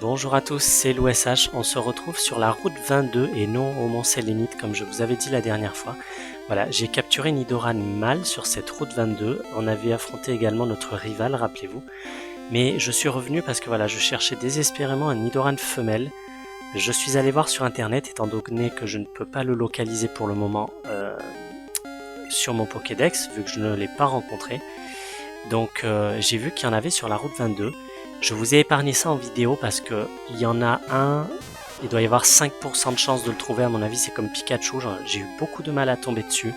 Bonjour à tous, c'est l'OSH, on se retrouve sur la route 22 et non au Mont Sélénite comme je vous avais dit la dernière fois. Voilà, j'ai capturé Nidoran mâle sur cette route 22, on avait affronté également notre rival, rappelez-vous. Mais je suis revenu parce que voilà, je cherchais désespérément un Nidoran femelle. Je suis allé voir sur internet, étant donné que je ne peux pas le localiser pour le moment sur mon Pokédex, vu que je ne l'ai pas rencontré. Donc j'ai vu qu'il y en avait sur la route 22. Je vous ai épargné ça en vidéo parce que il y en a un, il doit y avoir 5% de chance de le trouver, à mon avis c'est comme Pikachu, j'ai eu beaucoup de mal à tomber dessus.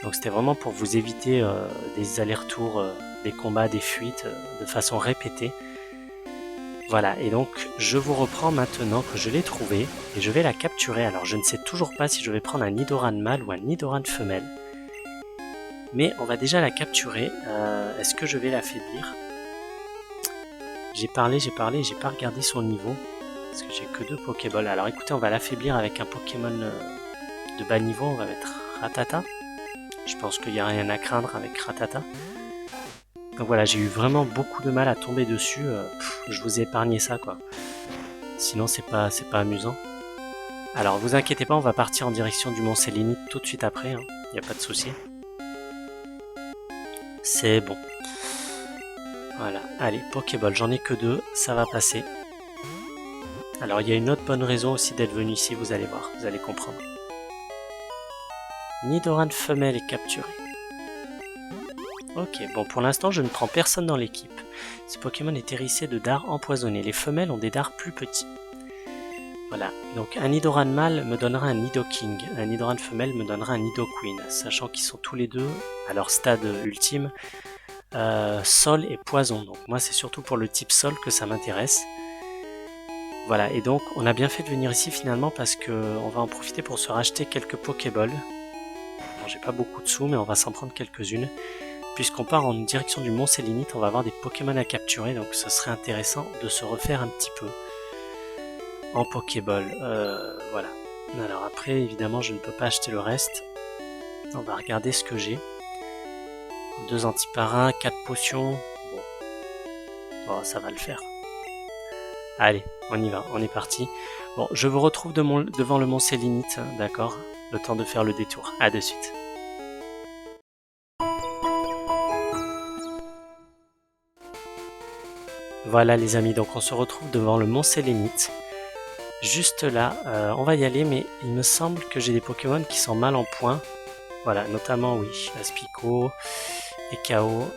Donc c'était vraiment pour vous éviter des allers-retours, des combats, des fuites de façon répétée. Voilà, et donc je vous reprends maintenant que je l'ai trouvé et je vais la capturer. Alors je ne sais toujours pas si je vais prendre un Nidoran mâle ou un Nidoran femelle. Mais on va déjà la capturer. Est-ce que je vais l'affaiblir ? J'ai parlé, j'ai pas regardé son niveau. Parce que j'ai que 2 Pokéballs. Alors écoutez, on va l'affaiblir avec un Pokémon de bas niveau. On va mettre Rattata. Je pense qu'il n'y a rien à craindre avec Rattata. Donc voilà, j'ai eu vraiment beaucoup de mal à tomber dessus. Je vous ai épargné ça, quoi. Sinon, c'est pas amusant. Alors, vous inquiétez pas, on va partir en direction du Mont Sélénite tout de suite après. Il n'y a pas de souci. C'est bon. Voilà, allez, Pokéball, j'en ai que 2, ça va passer. Alors il y a une autre bonne raison aussi d'être venu ici, vous allez voir, vous allez comprendre. Nidoran femelle est capturé. Ok, bon pour l'instant je ne prends personne dans l'équipe. Ce Pokémon est hérissé de dards empoisonnés, les femelles ont des dards plus petits. Voilà, donc un Nidoran mâle me donnera un Nidoking, un Nidoran femelle me donnera un Nidoqueen, sachant qu'ils sont tous les deux à leur stade ultime. Sol et poison, donc moi c'est surtout pour le type sol que ça m'intéresse. Voilà, et donc on a bien fait de venir ici finalement parce que on va en profiter pour se racheter quelques Pokéballs. Bon, j'ai pas beaucoup de sous mais on va s'en prendre quelques-unes. Puisqu'on part en direction du Mont Sélénite, on va avoir des Pokémon à capturer, donc ce serait intéressant de se refaire un petit peu en Pokéball. Voilà. Alors après évidemment je ne peux pas acheter le reste. On va regarder ce que j'ai. 2 antiparins, 4 potions, bon. Oh, ça va le faire. Allez, on y va, on est parti. Bon, je vous retrouve devant le Mont Sélénite, d'accord ? Le temps de faire le détour. À de suite. Voilà les amis, donc on se retrouve devant le Mont Sélénite. Juste là, on va y aller, mais il me semble que j'ai des Pokémon qui sont mal en point. Voilà, notamment, oui, Aspico et KO,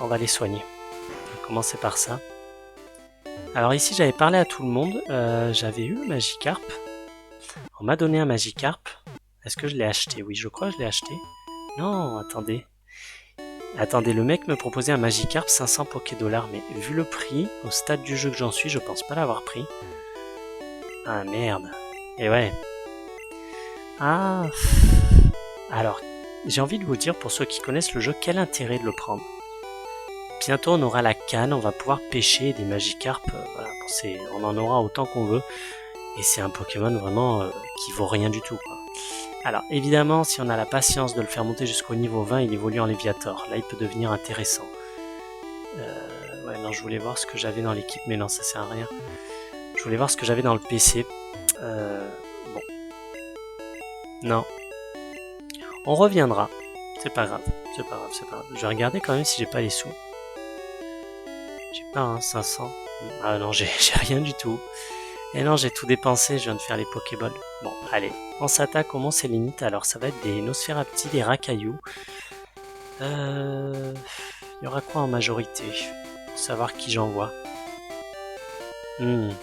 on va les soigner. On va commencer par ça. Alors ici, j'avais parlé à tout le monde, j'avais eu Magikarp. On m'a donné un Magikarp. Est-ce que je l'ai acheté? Oui, je crois que je l'ai acheté. Non, attendez. Attendez, le mec me proposait un Magikarp 500 Pokédollars, mais vu le prix, au stade du jeu que j'en suis, je pense pas l'avoir pris. Ah merde. Et ouais. Ah. Alors, j'ai envie de vous dire, pour ceux qui connaissent le jeu, quel intérêt de le prendre. Bientôt on aura la canne, on va pouvoir pêcher des Magikarp, voilà, on en aura autant qu'on veut. Et c'est un Pokémon vraiment qui vaut rien du tout, quoi. Alors évidemment, si on a la patience de le faire monter jusqu'au niveau 20, il évolue en Léviator. Là, il peut devenir intéressant. Ouais, non, je voulais voir ce que j'avais dans l'équipe, mais non, ça sert à rien. Je voulais voir ce que j'avais dans le PC. Bon. Non. On reviendra. C'est pas grave. C'est pas grave, c'est pas grave. Je vais regarder quand même si j'ai pas les sous. J'ai pas un 500. Ah non, j'ai rien du tout. Et non, j'ai tout dépensé, je viens de faire les Pokéballs. Bon, allez, on s'attaque au Mont Sélénite. Alors, ça va être des Nosferapti, des Rakaillou. Il y aura quoi en majorité? Pour savoir qui j'envoie.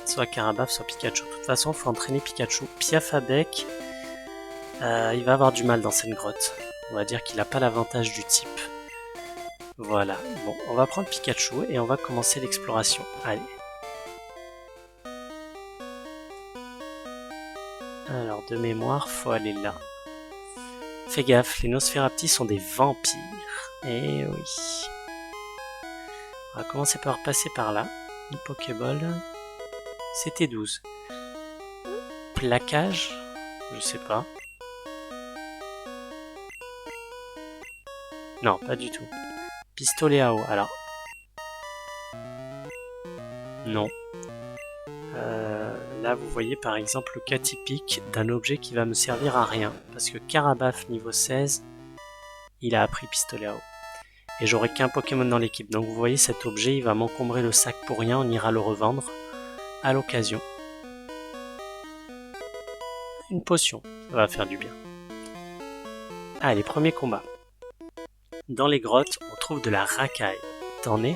Soit Karabaf, soit Pikachu. De toute façon, il faut entraîner Pikachu. Piafabec, il va avoir du mal dans cette grotte. On va dire qu'il n'a pas l'avantage du type. Voilà. Bon, on va prendre Pikachu et on va commencer l'exploration. Allez. Alors, de mémoire, faut aller là. Fais gaffe, les Nosferapti sont des vampires. Eh oui. On va commencer par passer par là. Une Pokéball. C'était 12. Plaquage, je sais pas. Non, pas du tout. Pistolet à eau, alors. Non. Là, vous voyez par exemple le cas typique d'un objet qui va me servir à rien. Parce que Karabaf niveau 16, il a appris pistolet à eau. Et j'aurai qu'un Pokémon dans l'équipe. Donc vous voyez, cet objet, il va m'encombrer le sac pour rien. On ira le revendre à l'occasion. Une potion, ça va faire du bien. Allez, premier combat. Dans les grottes, on trouve de la racaille. T'en es?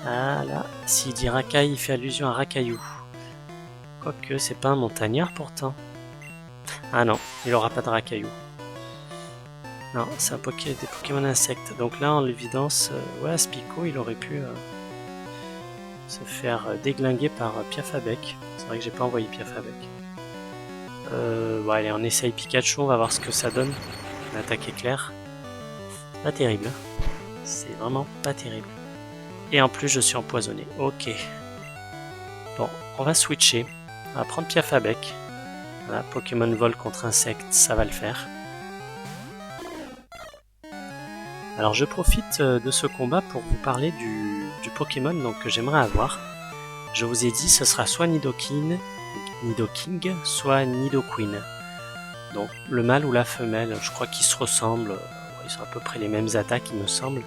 Ah là, s'il dit racaille, il fait allusion à racaillou. Quoique, c'est pas un montagnard pourtant. Ah non, il aura pas de racaillou. Non, c'est des Pokémon insectes. Donc là, en l'évidence, ouais, Spico, il aurait pu se faire déglinguer par Piafabec. C'est vrai que j'ai pas envoyé Piafabec. Bon, allez, on essaye Pikachu, on va voir ce que ça donne. L'attaque éclair. Pas terrible. Hein. C'est vraiment pas terrible. Et en plus, je suis empoisonné. Ok. Bon, on va switcher. On va prendre Piafabec. Voilà, Pokémon vol contre insectes, ça va le faire. Alors je profite de ce combat pour vous parler du Pokémon donc, que j'aimerais avoir. Je vous ai dit, ce sera soit Nidoking, soit Nidoqueen. Donc le mâle ou la femelle, je crois qu'ils se ressemblent. Ils ont à peu près les mêmes attaques, il me semble.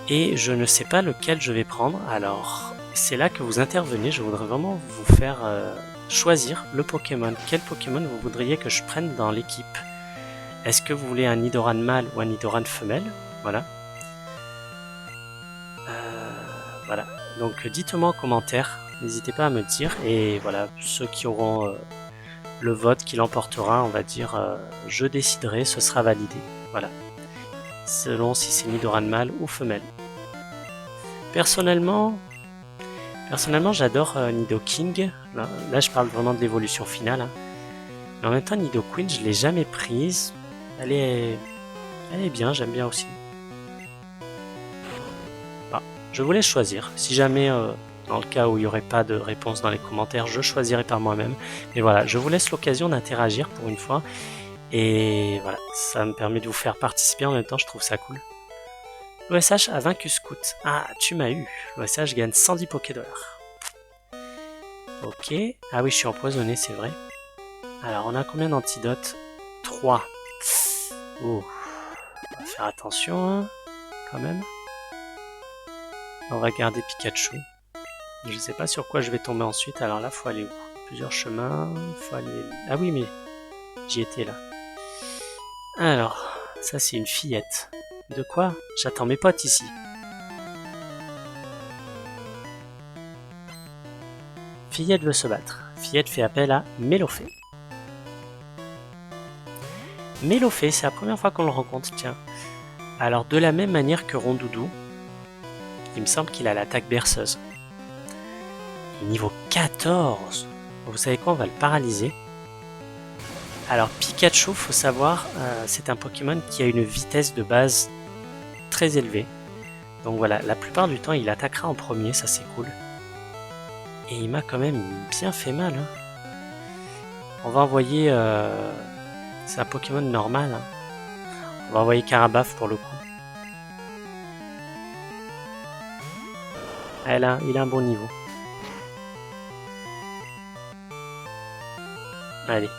Et je ne sais pas lequel je vais prendre. Alors c'est là que vous intervenez. Je voudrais vraiment vous faire choisir le Pokémon. Quel Pokémon vous voudriez que je prenne dans l'équipe? Est-ce que vous voulez un Nidoran mâle ou un Nidoran femelle? Voilà. Voilà. Donc dites-moi en commentaire. N'hésitez pas à me dire. Et voilà, ceux qui auront le vote qui l'emportera, on va dire, je déciderai, ce sera validé. Voilà. Selon si c'est Nidoran mâle ou femelle. Personnellement j'adore Nidoking. Là, je parle vraiment de l'évolution finale. Hein. Mais en même temps, Nidoqueen, je ne l'ai jamais prise. Elle est bien, j'aime bien aussi. Bah, je vous laisse choisir. Si jamais, dans le cas où il n'y aurait pas de réponse dans les commentaires, je choisirai par moi-même. Mais voilà, je vous laisse l'occasion d'interagir pour une fois. Et voilà, ça me permet de vous faire participer en même temps, je trouve ça cool. L'OSH a vaincu Scout. Ah, tu m'as eu. L'OSH gagne 110 Pokédollars. Ok. Ah oui, je suis empoisonné, c'est vrai. Alors, on a combien d'antidotes? 3. Oh. On va faire attention, hein, quand même. On va garder Pikachu. Je ne sais pas sur quoi je vais tomber ensuite. Alors là, faut aller où? Plusieurs chemins. Faut aller... Ah oui, mais j'y étais là. Alors, ça c'est une fillette. De quoi? J'attends mes potes ici. Fillette veut se battre. Fillette fait appel à Mélofée. Mélofée, c'est la première fois qu'on le rencontre, tiens. Alors, de la même manière que Rondoudou, il me semble qu'il a l'attaque berceuse. Niveau 14. Vous savez quoi, on va le paralyser. Alors, Pikachu, faut savoir, c'est un Pokémon qui a une vitesse de base très élevée. Donc voilà, la plupart du temps, il attaquera en premier, ça c'est cool. Et il m'a quand même bien fait mal. Hein. On va envoyer... c'est un Pokémon normal. Hein. On va envoyer Karabaf pour le coup. Ah, là, il a un bon niveau. Allez,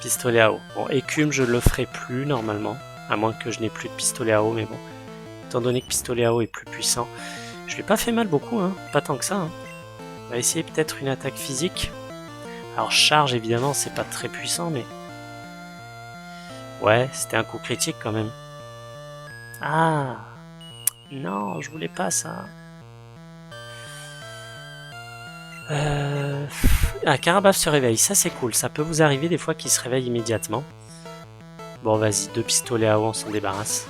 pistolet à eau. Bon, écume, je le ferai plus normalement. À moins que je n'ai plus de pistolet à eau, mais bon. Étant donné que pistolet à eau est plus puissant. Je lui ai pas fait mal beaucoup, hein. Pas tant que ça. Hein. On va essayer peut-être une attaque physique. Alors charge, évidemment, c'est pas très puissant, mais... Ouais, c'était un coup critique quand même. Ah! Non, je voulais pas ça. Ah, Karabaf se réveille, ça c'est cool. Ça peut vous arriver des fois qu'il se réveille immédiatement. Bon, vas-y, 2 pistolets à eau, on s'en débarrasse.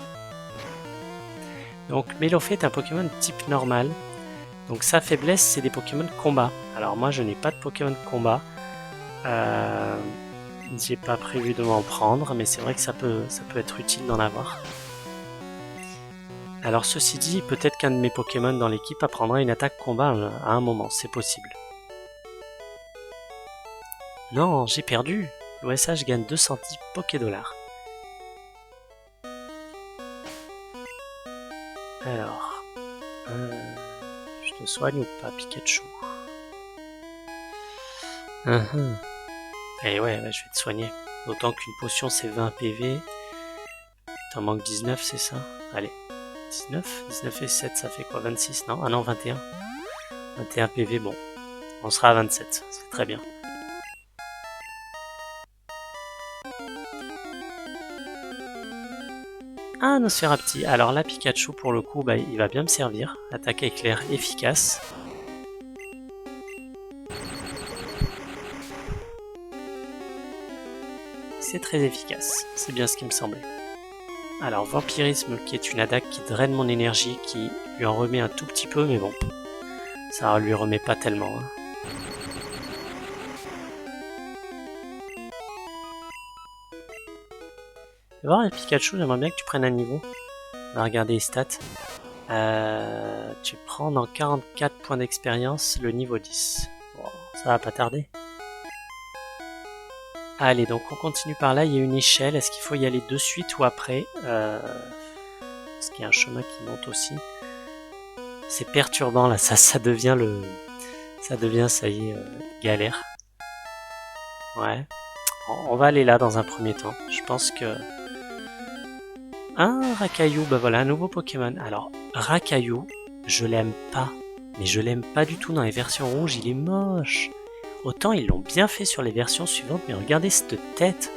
Donc, Mélofée est un Pokémon type normal. Donc, sa faiblesse, c'est des Pokémon de combat. Alors, moi, je n'ai pas de Pokémon de combat. J'ai pas prévu de m'en prendre, mais c'est vrai que ça peut être utile d'en avoir. Alors ceci dit, peut-être qu'un de mes Pokémon dans l'équipe apprendra une attaque combat à un moment, c'est possible. Non, j'ai perdu. L'OSH gagne 210 Pokédollars. Alors, je te soigne ou pas, Pikachu? Et ouais, je vais te soigner. D'autant qu'une potion c'est 20 PV. T'en manques 19, c'est ça? Allez, 19? 19 et 7, ça fait quoi? 26, non? Ah non, 21. 21 PV, bon. On sera à 27, c'est très bien. Ah, Nosferapti. Alors là, Pikachu, pour le coup, il va bien me servir. Attaque éclair efficace. C'est très efficace. C'est bien ce qui me semblait. Alors, Vampirisme, qui est une attaque qui draine mon énergie, qui lui en remet un tout petit peu, mais bon. Ça lui remet pas tellement. Hein. Tu vas voir, Pikachu, j'aimerais bien que tu prennes un niveau. On va regarder les stats. Tu prends dans 44 points d'expérience le niveau 10. Bon, ça va pas tarder. Allez, donc on continue par là. Il y a une échelle. Est-ce qu'il faut y aller de suite ou après? Parce qu'il y a un chemin qui monte aussi. C'est perturbant là. Ça devient le... Ça devient, ça y est, galère. Ouais. On va aller là dans un premier temps. Je pense que... Ah, Rakayu, bah voilà, un nouveau Pokémon. Alors, Rakayu, je l'aime pas. Mais je l'aime pas du tout dans les versions rouges, il est moche. Autant ils l'ont bien fait sur les versions suivantes, mais regardez cette tête.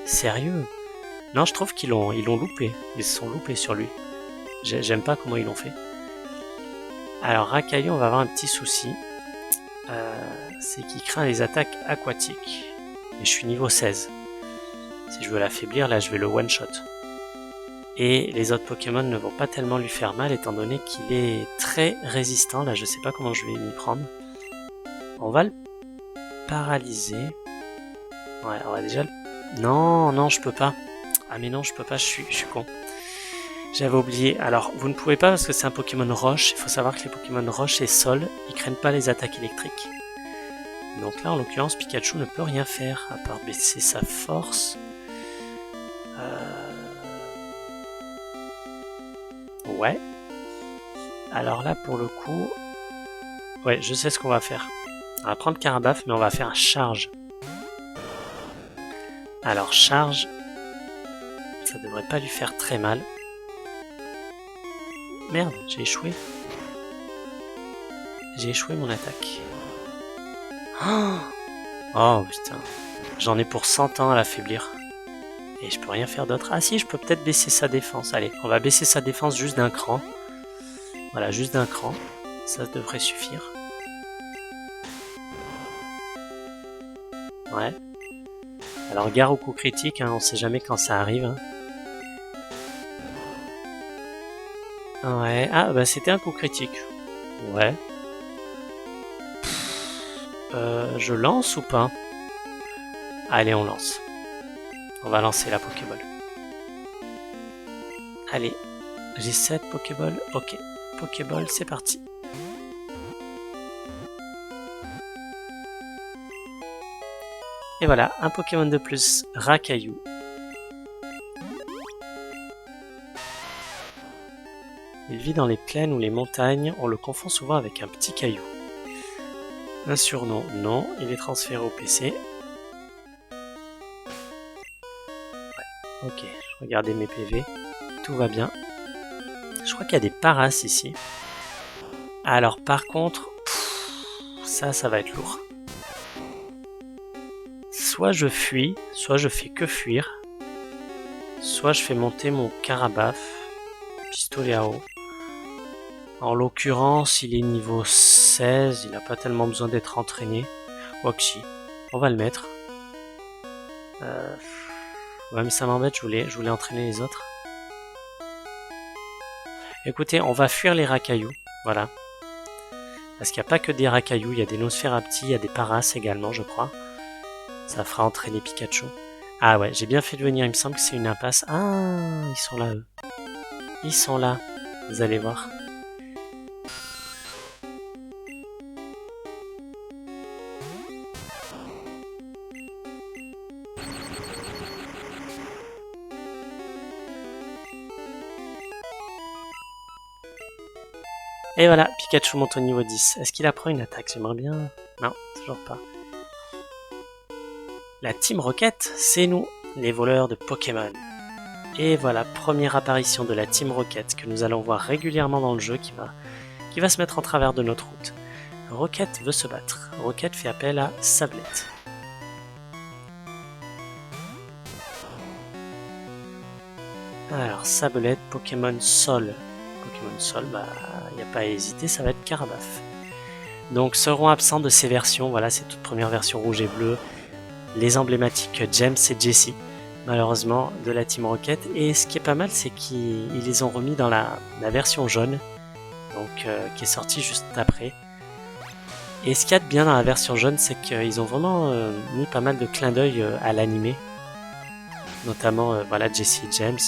Sérieux. Non, je trouve qu'ils l'ont loupé. Ils se sont loupés sur lui. J'aime pas comment ils l'ont fait. Alors, Rakayu, on va avoir un petit souci. C'est qu'il craint les attaques aquatiques. Et je suis niveau 16. Si je veux l'affaiblir, là, je vais le one-shot. Et les autres Pokémon ne vont pas tellement lui faire mal étant donné qu'il est très résistant. Là, je sais pas comment je vais m'y prendre. On va le paralyser. Ouais, on va déjà le... Non, je peux pas. Ah mais non, je peux pas, je suis con. J'avais oublié. Alors, vous ne pouvez pas parce que c'est un Pokémon roche. Il faut savoir que les Pokémon roche et sol, ils craignent pas les attaques électriques. Donc là, en l'occurrence, Pikachu ne peut rien faire à part baisser sa force. Ouais. Alors là, pour le coup... Ouais, je sais ce qu'on va faire. On va prendre Carabaf, mais on va faire un charge. Alors, charge... Ça devrait pas lui faire très mal. Merde, j'ai échoué. J'ai échoué mon attaque. Oh putain. J'en ai pour 100 ans à l'affaiblir. Et je peux rien faire d'autre. Ah si, je peux peut-être baisser sa défense. Allez, on va baisser sa défense juste d'un cran. Voilà, juste d'un cran. Ça devrait suffire. Ouais. Alors, gare au coup critique, hein, on sait jamais quand ça arrive. Hein. Ouais. Ah, bah c'était un coup critique. Ouais. Je lance ou pas? Allez, on lance. On va lancer la Pokéball. Allez, j'ai 7 Pokéballs. Ok, Pokéball, c'est parti. Et voilà, un Pokémon de plus, Rakayu. Il vit dans les plaines ou les montagnes, on le confond souvent avec un petit caillou. Un surnom, non, il est transféré au PC. Ok, je regardais mes PV, tout va bien. Je crois qu'il y a des paras ici. Alors par contre, ça va être lourd. Soit je fuis, soit je fais que fuir. Soit je fais monter mon Carabaf, pistolet à eau. En l'occurrence, il est niveau 16, il n'a pas tellement besoin d'être entraîné. Quoique si, on va le mettre. Ouais, mais ça m'embête, je voulais entraîner les autres. Écoutez, on va fuir les Rakayu, voilà. Parce qu'il n'y a pas que des Rakayu, il y a des Nosferapti, il y a des Paras également, je crois. Ça fera entraîner Pikachu. Ah ouais, j'ai bien fait de venir, il me semble que c'est une impasse. Ah, ils sont là, eux. Ils sont là. vous allez voir. Et voilà, Pikachu monte au niveau 10. Est-ce qu'il apprend une attaque? J'aimerais bien... Non, toujours pas. La Team Rocket, c'est nous, les voleurs de Pokémon. Et voilà, première apparition de la Team Rocket que nous allons voir régulièrement dans le jeu qui va se mettre en travers de notre route. Rocket veut se battre. Rocket fait appel à Sablette. Alors, Sablette, Pokémon Sol. Pokémon Sol, bah, il n'y a pas à hésiter, ça va être Carabaf. Donc, seront absents de ces versions, voilà, ces toutes premières versions rouge et bleu, les emblématiques James et Jessie, malheureusement, de la Team Rocket. Et ce qui est pas mal, c'est qu'ils les ont remis dans la version jaune, donc qui est sortie juste après. Et ce qu'il y a de bien dans la version jaune, c'est qu'ils ont vraiment mis pas mal de clins d'œil à l'animé, notamment voilà, Jessie et James,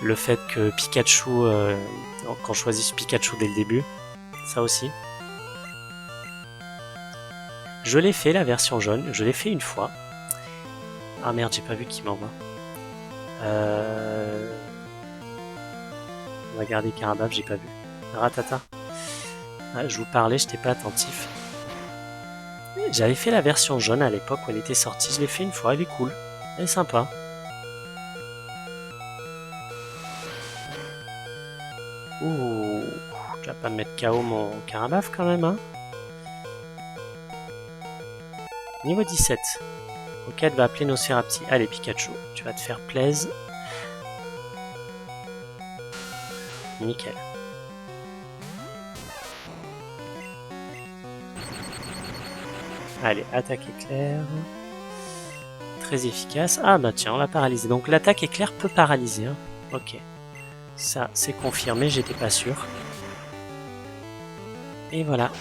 le fait que Pikachu, qu'on choisisse Pikachu dès le début, ça aussi. Je l'ai fait la version jaune, je l'ai fait une fois. Ah merde, j'ai pas vu qui m'envoie. On va garder Carabaf, j'ai pas vu. Ratata. Ah, je vous parlais, j'étais pas attentif. J'avais fait la version jaune à l'époque où elle était sortie, je l'ai fait une fois, elle est cool, elle est sympa. Ouh, tu vas pas me mettre KO mon Carabaf quand même, hein? Niveau 17. Rocket va appeler Nosferapti. Allez Pikachu, tu vas te faire plaisir. Nickel. Allez, attaque éclair. Très efficace. Ah bah tiens, on l'a paralysé. Donc l'attaque éclair peut paralyser. Hein. Ok. Ça, c'est confirmé, j'étais pas sûr. Et voilà.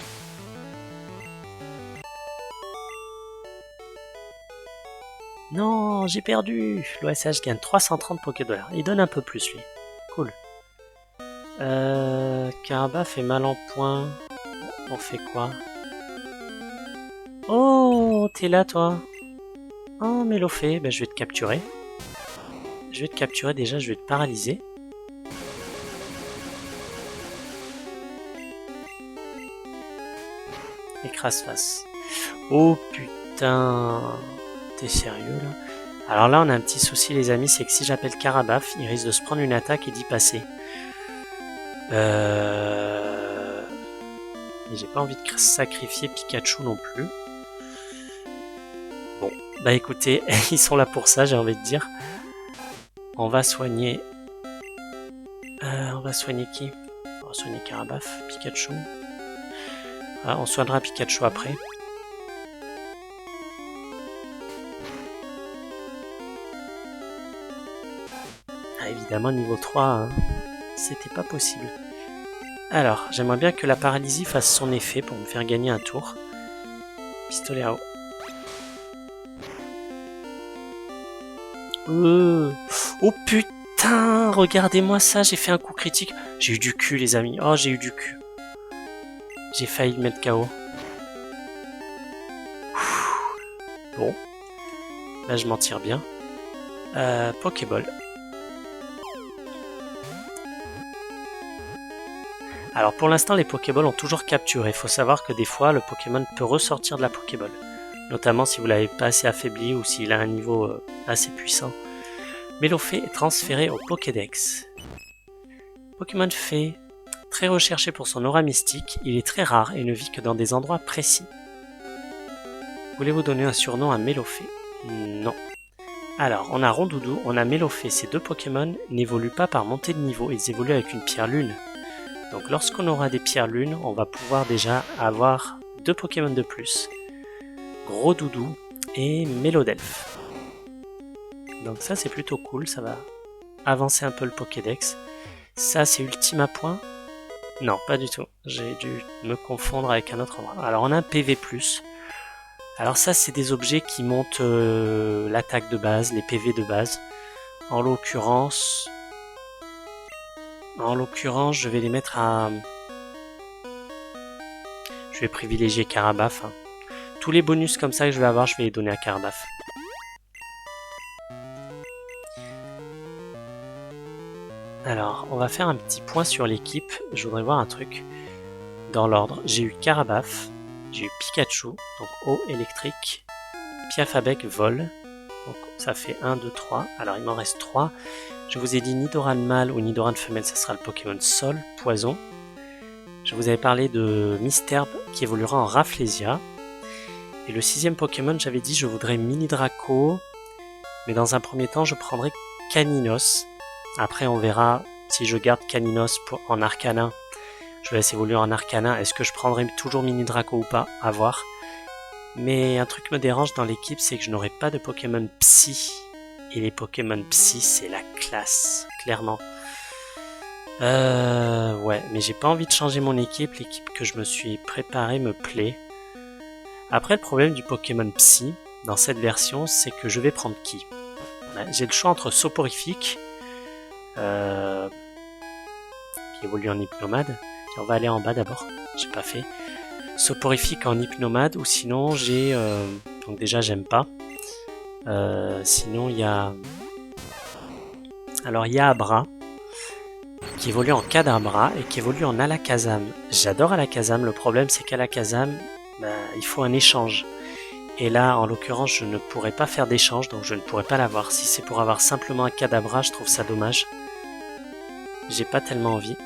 Non, j'ai perdu. L'OSH gagne 330 Pokédollars. Il donne un peu plus, lui. Cool. Carabaf fait mal en point. On fait quoi? Oh, t'es là, toi. Oh, Mélofée, ben, je vais te capturer. Je vais te capturer déjà, je vais te paralyser. Écrase-face. Oh, putain. T'es sérieux, là? Alors là, on a un petit souci, les amis, c'est que si j'appelle Carabaf, il risque de se prendre une attaque et d'y passer. Et j'ai pas envie de sacrifier Pikachu non plus. Bon, bah écoutez, ils sont là pour ça, j'ai envie de dire. On va soigner... on va soigner qui? On va soigner Carabaf, Pikachu. Ah, on soignera Pikachu après. Ah, évidemment, niveau 3, hein, c'était pas possible. Alors, j'aimerais bien que la paralysie fasse son effet pour me faire gagner un tour. Pistolet à eau. Oh putain, regardez-moi ça, j'ai fait un coup critique. J'ai eu du cul, les amis. Oh, j'ai eu du cul. J'ai failli le mettre KO. Bon. Là, je m'en tire bien. Pokéball. Alors pour l'instant, les Pokéballs ont toujours capturé. Il faut savoir que des fois, le Pokémon peut ressortir de la Pokéball. Notamment si vous l'avez pas assez affaibli ou s'il a un niveau assez puissant. Mélofée est transféré au Pokédex. Pokémon Fée, très recherché pour son aura mystique, il est très rare et ne vit que dans des endroits précis. Voulez-vous donner un surnom à Mélofée? Non. Alors, on a Rondoudou, on a Mélofée. Ces deux Pokémon n'évoluent pas par montée de niveau, ils évoluent avec une pierre lune. Donc lorsqu'on aura des pierres lunes, on va pouvoir déjà avoir deux Pokémon de plus. Gros Doudou et Mélodelph. Donc ça c'est plutôt cool, ça va avancer un peu le Pokédex. Ça c'est ultime à point? Non, pas du tout. J'ai dû me confondre avec un autre endroit. Alors on a un PV+. Alors ça c'est des objets qui montent l'attaque de base, les PV de base. En l'occurrence... En l'occurrence, je vais les mettre à... Je vais privilégier Carabaf. Hein. Tous les bonus comme ça que je vais avoir, je vais les donner à Carabaf. Alors, on va faire un petit point sur l'équipe. Je voudrais voir un truc. Dans l'ordre, j'ai eu Carabaf, j'ai eu Pikachu, donc eau électrique, Piafabec, vol. Donc ça fait 1, 2, 3. Alors il m'en reste 3. Je vous ai dit Nidoran mâle ou Nidoran femelle, ça sera le Pokémon Sol, poison. Je vous avais parlé de Misterbe qui évoluera en Rafflesia. Et le 6e Pokémon, j'avais dit je voudrais Mini Draco. Mais dans un premier temps, je prendrai Caninos. Après, on verra si je garde Caninos en Arcana. Je laisse évoluer en Arcana. Est-ce que je prendrai toujours Mini Draco ou pas? À voir. Mais un truc me dérange dans l'équipe, c'est que je n'aurai pas de Pokémon Psy. Et les Pokémon Psy, c'est la classe, clairement. Ouais, mais j'ai pas envie de changer mon équipe. L'équipe que je me suis préparée me plaît. Après, le problème du Pokémon Psy, dans cette version, c'est que je vais prendre qui? J'ai le choix entre Soporifique, qui évolue en Hypnomade. On va aller en bas d'abord, j'ai pas fait. Soporifique en Hypnomade, ou sinon j'ai... donc déjà j'aime pas. Sinon il y a... Alors il y a Abra, qui évolue en Kadabra et qui évolue en Alakazam. J'adore Alakazam, le problème c'est qu'Alakazam, il faut un échange. Et là, en l'occurrence, je ne pourrais pas faire d'échange, donc je ne pourrais pas l'avoir. Si c'est pour avoir simplement un Kadabra, je trouve ça dommage. J'ai pas tellement envie.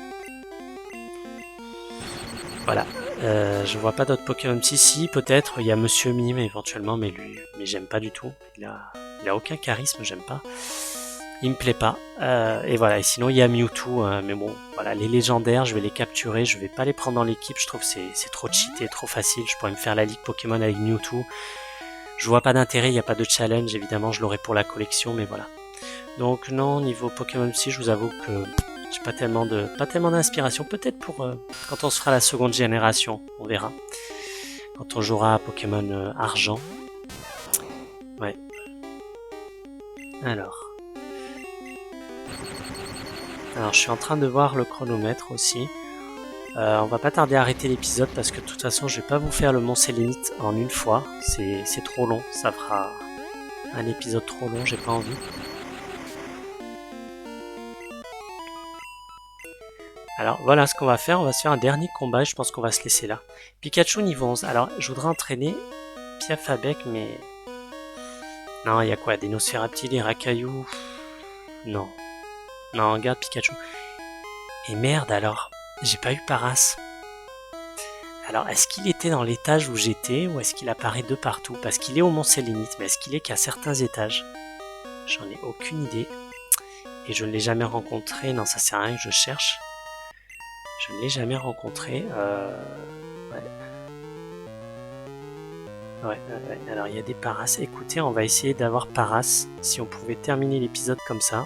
Voilà. Je vois pas d'autres Pokémon. Si, peut-être, il y a Monsieur Mime éventuellement, mais j'aime pas du tout. Il a aucun charisme, j'aime pas. Il me plaît pas. Et voilà, et sinon il y a Mewtwo, mais bon, voilà, les légendaires, je vais les capturer, je vais pas les prendre dans l'équipe, je trouve que c'est trop cheaté, trop facile, je pourrais me faire la ligue Pokémon avec Mewtwo. Je vois pas d'intérêt, il n'y a pas de challenge, évidemment je l'aurai pour la collection, mais voilà. Donc non, niveau Pokémon Psy, je vous avoue que j'ai pas tellement d'inspiration, peut-être pour quand on se fera la seconde génération, on verra. Quand on jouera à Pokémon Argent. Ouais. Alors, je suis en train de voir le chronomètre aussi. On va pas tarder à arrêter l'épisode parce que de toute façon je vais pas vous faire le Mont Sélénite en une fois. C'est trop long, ça fera un épisode trop long, j'ai pas envie. Alors voilà ce qu'on va faire, on va se faire un dernier combat et je pense qu'on va se laisser là. Pikachu niveau 11, alors je voudrais entraîner Piafabec mais... Non, il y a quoi? Des Nosferaptili, des Rakaillou? Non. Non, regarde Pikachu. Et merde alors, j'ai pas eu Paras. Alors, est-ce qu'il était dans l'étage où j'étais ou est-ce qu'il apparaît de partout? Parce qu'il est au Mont Sélénite, mais est-ce qu'il est qu'à certains étages? J'en ai aucune idée. Et je ne l'ai jamais rencontré. Non, ça sert à rien que je cherche. Je ne l'ai jamais rencontré. Ouais. Alors, il y a des Paras. Écoutez, on va essayer d'avoir Paras. Si on pouvait terminer l'épisode comme ça.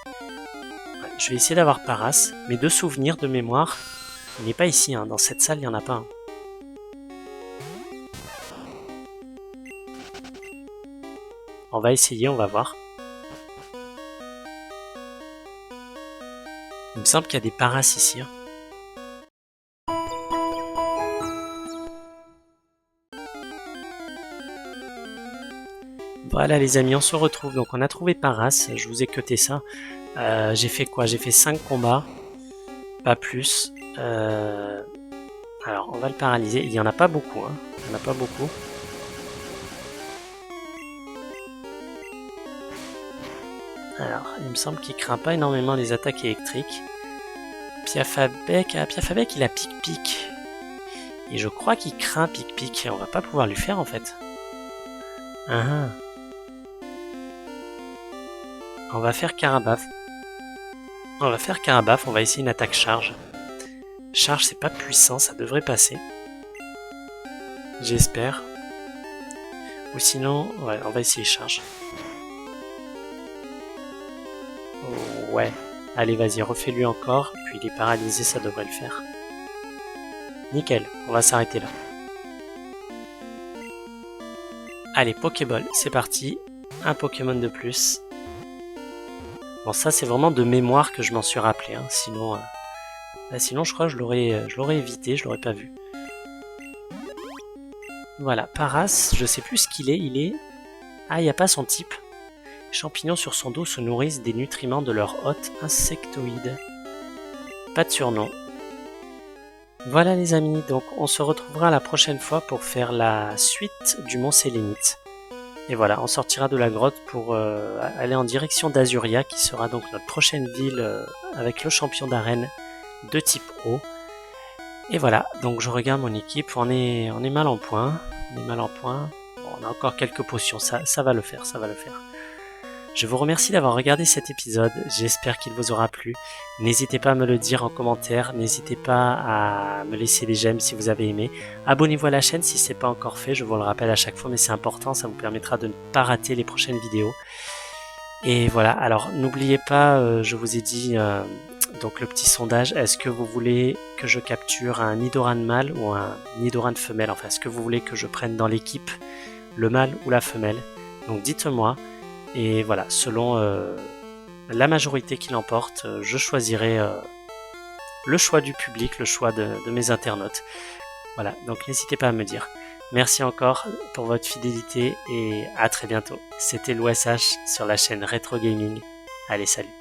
Ouais, je vais essayer d'avoir Paras. Mais de souvenirs, de mémoire, il n'est pas ici. Hein. Dans cette salle, il n'y en a pas un. On va essayer, on va voir. Il me semble qu'il y a des Paras ici. Hein. Voilà les amis, on se retrouve. Donc on a trouvé Paras, je vous ai cuté ça. J'ai fait quoi? J'ai fait 5 combats. Pas plus. Alors on va le paralyser. Il n'y en a pas beaucoup. Hein. Il n'y en a pas beaucoup. Alors, il me semble qu'il craint pas énormément les attaques électriques. Piafabec, Piafabec il a pic-pic. Et je crois qu'il craint pic-pic. On va pas pouvoir lui faire en fait. On va faire Carabaf. On va essayer une attaque charge. Charge c'est pas puissant, ça devrait passer. J'espère. Ou sinon, ouais, on va essayer charge. Ouais. Allez, vas-y, refais-lui encore. Puis il est paralysé, ça devrait le faire. Nickel, on va s'arrêter là. Allez, Pokéball, c'est parti. Un Pokémon de plus. Bon, ça c'est vraiment de mémoire que je m'en suis rappelé, hein. Sinon, sinon je crois que je l'aurais évité, je l'aurais pas vu. Voilà, Paras, je sais plus ce qu'il est, il est... Ah, il n'y a pas son type. Les champignons sur son dos se nourrissent des nutriments de leur hôte insectoïde. Pas de surnom. Voilà les amis, donc on se retrouvera la prochaine fois pour faire la suite du Mont Sélénite. Et voilà, on sortira de la grotte pour aller en direction d'Azuria, qui sera donc notre prochaine ville avec le champion d'arène de type eau. Et voilà, donc je regarde mon équipe, on est mal en point. On est mal en point. Bon, on a encore quelques potions, ça va le faire, ça va le faire. Je vous remercie d'avoir regardé cet épisode, j'espère qu'il vous aura plu. N'hésitez pas à me le dire en commentaire, n'hésitez pas à me laisser des j'aime si vous avez aimé. Abonnez-vous à la chaîne si ce n'est pas encore fait, je vous le rappelle à chaque fois, mais c'est important, ça vous permettra de ne pas rater les prochaines vidéos. Et voilà, alors n'oubliez pas, je vous ai dit, donc le petit sondage, est-ce que vous voulez que je capture un Nidoran mâle ou un Nidoran femelle? Enfin, est-ce que vous voulez que je prenne dans l'équipe le mâle ou la femelle? Donc dites-moi. Et voilà, selon la majorité qui l'emporte, je choisirai le choix du public, le choix de mes internautes. Voilà, donc n'hésitez pas à me dire. Merci encore pour votre fidélité et à très bientôt. C'était l'OSH sur la chaîne Retro Gaming. Allez, salut!